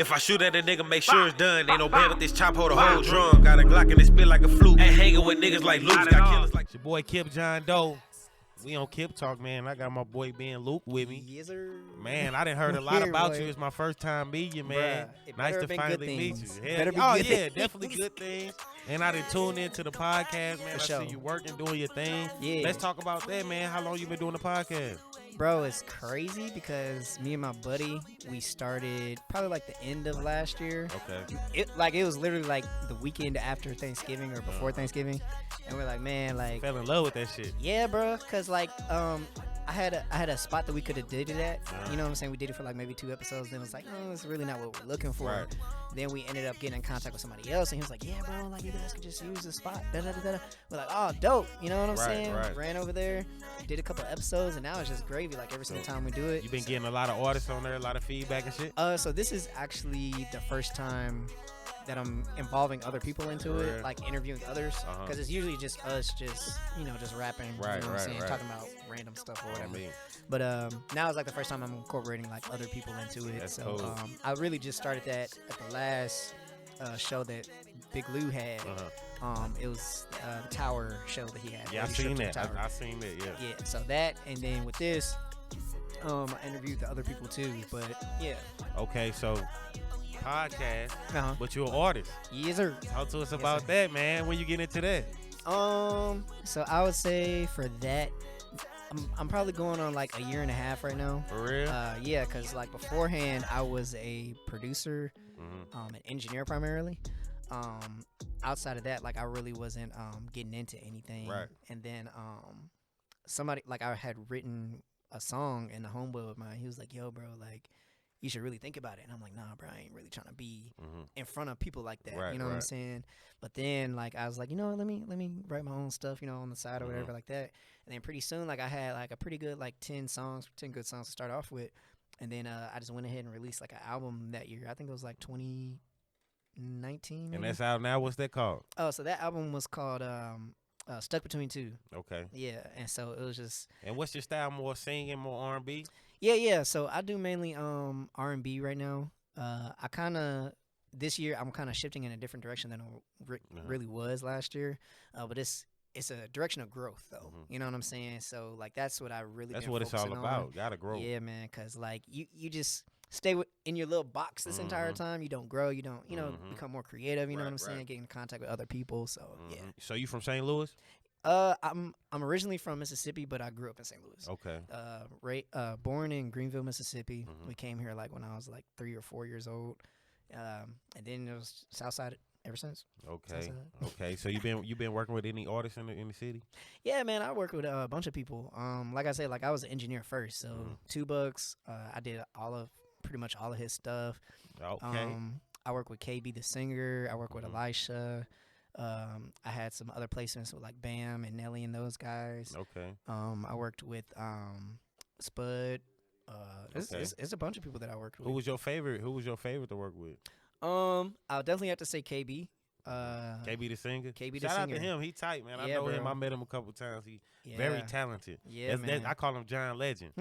If I shoot at a nigga, make sure it's done. Ain't no band with this chop, hold a whole drum. Got a Glock and it spit like a flute. Ain't hanging with niggas like Luke. Got killers like. It's your boy KipJonDoe. We on KipTalk, man. I got my boy Ben Luke with me. Yes, sir. Man, I done heard a lot about you. It's my first time meeting you, man. Nice to finally meet you. Definitely good things. And I done tuned into the podcast, man. I see you working, doing your thing. Yeah. Let's talk about that, man. How long you been doing the podcast? Bro, it's crazy because me and my buddy, we started probably like the end of last year. Okay. It was literally like the weekend after Thanksgiving or before Thanksgiving, and we're like, man, like fell in love with that shit. Yeah, bro, cause like I had a spot that we could have did it at. You know what I'm saying? We did it for like maybe 2 episodes. Then it was like, oh, it's really not what we're looking for. Right. Then we ended up getting in contact with somebody else, and he was like, yeah, bro, like you guys could just use the spot. Da, da, da, da. We're like, oh, dope. You know what I'm saying? Right. Ran over there, did a couple episodes, and now it's just gravy. Like every single time we do it. You been getting a lot of artists on there, a lot of feedback and shit. So this is actually the first time that I'm involving other people into it, like interviewing others, because it's usually just us, just rapping, you know what I'm saying, talking about random stuff or whatever. But now it's like the first time I'm incorporating like other people into it. That's so cool. I really just started that at the last show that BigLou had. It was the Tower show that he had. Yeah, I seen that. I seen that. Yeah. Yeah. So that, and then with this, I interviewed the other people too. But yeah. Okay, so podcast, but you're an artist. Yes, sir. Talk to us about that, man. When you get into that? So I would say for that, I'm probably going on like a year and a half right now. For real? Yeah, cause like beforehand I was a producer, an engineer primarily. Outside of that, like I really wasn't getting into anything. Right. And then somebody, like I had written a song, and the homeboy of mine, he was like, "Yo, bro, like you should really think about it." And I'm like, "Nah, bro, I ain't really trying to be in front of people like that." Right, you know what I'm saying? But then like I was like, let me write my own stuff, on the side or whatever like that. And then pretty soon, like I had like a pretty good like 10 good songs to start off with. And then I just went ahead and released like an album that year. I think it was like 2019. Maybe? And that's out now. What's that called? Oh, so that album was called Stuck Between Two. Okay. Yeah, and so it was just. And what's your style? More singing, more R&B? Yeah. So I do mainly R&B right now. I kind of this year I'm kind of shifting in a different direction than I really was last year. But it's a direction of growth though. You know what I'm saying? So like that's what I really. That's what it's all about. Gotta grow. Yeah, man. Cause like you just stay in your little box this entire time. You don't grow. You don't become more creative. You know what I'm saying? Get in contact with other people. So yeah. So you from St. Louis? I'm originally from Mississippi, but I grew up in St. Louis. Okay. Born in Greenville, Mississippi. We came here like when I was like 3 or 4 years old, and then it was Southside ever since. Okay. Okay. So you been working with any artists in the city? Yeah, man. I work with a bunch of people. Like I said, like I was an engineer first. So $2. I did pretty much all of his stuff. Okay. I work with KB the singer. I work with Elisha. I had some other placements with like Bam and Nelly and those guys. Okay. I worked with Spud. It's a bunch of people that I worked with. Who was your favorite to work with? I'll definitely have to say KB. KB the singer. Shout out to him. He tight, man. I know him. I met him a couple times. He very talented. Yeah, man. I call him John Legend.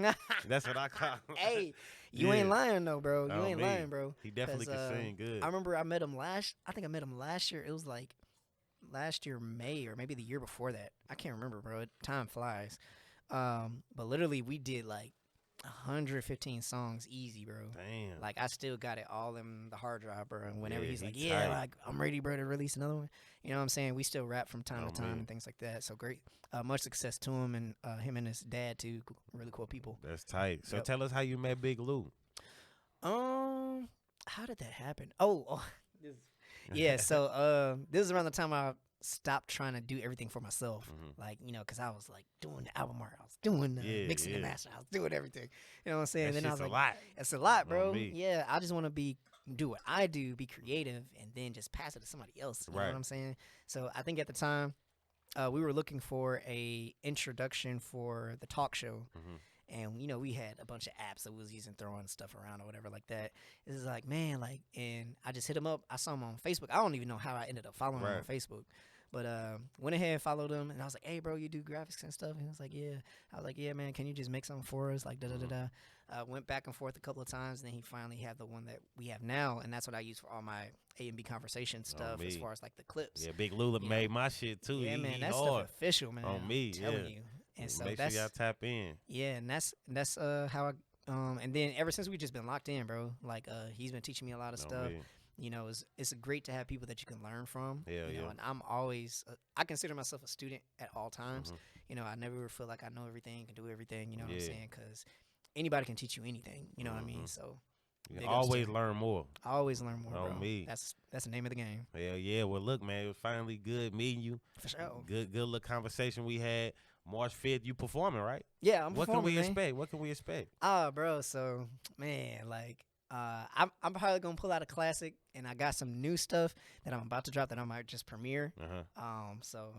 That's what I call him. Hey, you ain't lying though, bro. You ain't lying, bro. He definitely can sing good. I remember I met him last year. It was like last year May or maybe the year before that. I can't remember, bro. Time flies. But literally we did like 115 songs easy, bro. Damn. Like I still got it all in the hard drive, bro. And whenever he's like, tight. like I'm ready, bro, to release another one. You know what I'm saying? We still rap from time to time and things like that. So great. Much success to him and him and his dad too. Really cool people. That's tight. So tell us how you met BigLou. How did that happen? Yeah. So this is around the time I stopped trying to do everything for myself. Like, because I was like doing the album art, I was doing the mixing and mastering, I was doing everything. You know what I'm saying? That's then I was like, lot. It's a lot, bro. Yeah, I just want to do what I do, be creative, and then just pass it to somebody else. You know what I'm saying? So I think at the time, we were looking for a introduction for the talk show. And, we had a bunch of apps that we was using, throwing stuff around or whatever like that. This is like, man, like, and I just hit him up. I saw him on Facebook. I don't even know how I ended up following him on Facebook. But went ahead, followed him, and I was like, hey, bro, you do graphics and stuff? And he was like, yeah. I was like, yeah, man, can you just make something for us? Like, da-da-da-da. Went back and forth a couple of times, and then he finally had the one that we have now, and that's what I use for all my A&B conversation stuff as far as, like, the clips. Yeah, BigLou made my shit, too. Yeah, man, that's hard. stuff official, man. On me, I'm telling you. And so make sure y'all tap in. Yeah, and that's how I and then ever since we just been locked in, bro. Like he's been teaching me a lot of stuff. Me. You know, it's great to have people that you can learn from. Yeah, you know, and I'm always I consider myself a student at all times. You know, I never feel like I know everything, can do everything. You know what I'm saying? Because anybody can teach you anything. You know what I mean? So you always learn more. I always learn more, bro. Me. That's the name of the game. Hell yeah. Well, look, man, it was finally good meeting you. For sure. Good little conversation we had. March 5th, you performing, right? Yeah, I'm performing. What can we expect? What can we expect? Bro, so man, like I'm probably gonna pull out a classic, and I got some new stuff that I'm about to drop that I might just premiere. So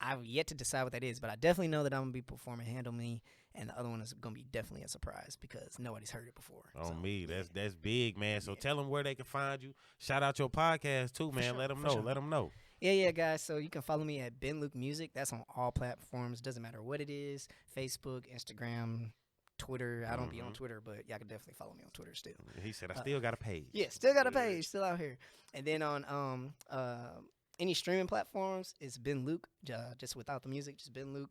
I've yet to decide what that is, but I definitely know that I'm gonna be performing "Handle Me," and the other one is gonna be definitely a surprise because nobody's heard it before. Me, that's big, man. So tell them where they can find you. Shout out your podcast too, man. Sure, let them know. Sure. Let them know. Yeah, guys. So you can follow me at BigLou Music. That's on all platforms. Doesn't matter what it is: Facebook, Instagram, Twitter. I don't be on Twitter, but y'all can definitely follow me on Twitter still. He said, I still got a page. Yeah, still got a page. Still out here. And then on any streaming platforms, it's BigLou, just without the music, just BigLou.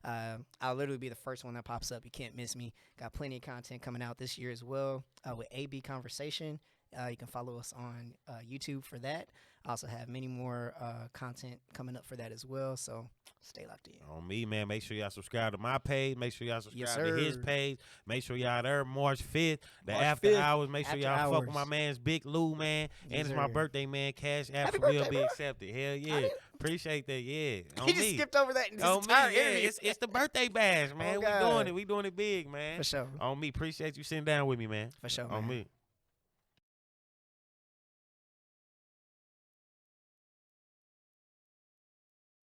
I'll literally be the first one that pops up. You can't miss me. Got plenty of content coming out this year as well with AB Conversation. You can follow us on YouTube for that. I also have many more content coming up for that as well. So stay locked in. On me, man. Make sure y'all subscribe to my page. Make sure y'all subscribe to his page. Make sure y'all there March 5th. The after hours. Make sure y'all fuck with my man's BigLou, man. And it's my birthday, man. Cash app will be accepted. Hell yeah. Appreciate that. Yeah. He just skipped over that. On me, it's the birthday bash, man. We doing it big, man. For sure. On me. Appreciate you sitting down with me, man. For sure. On man. me.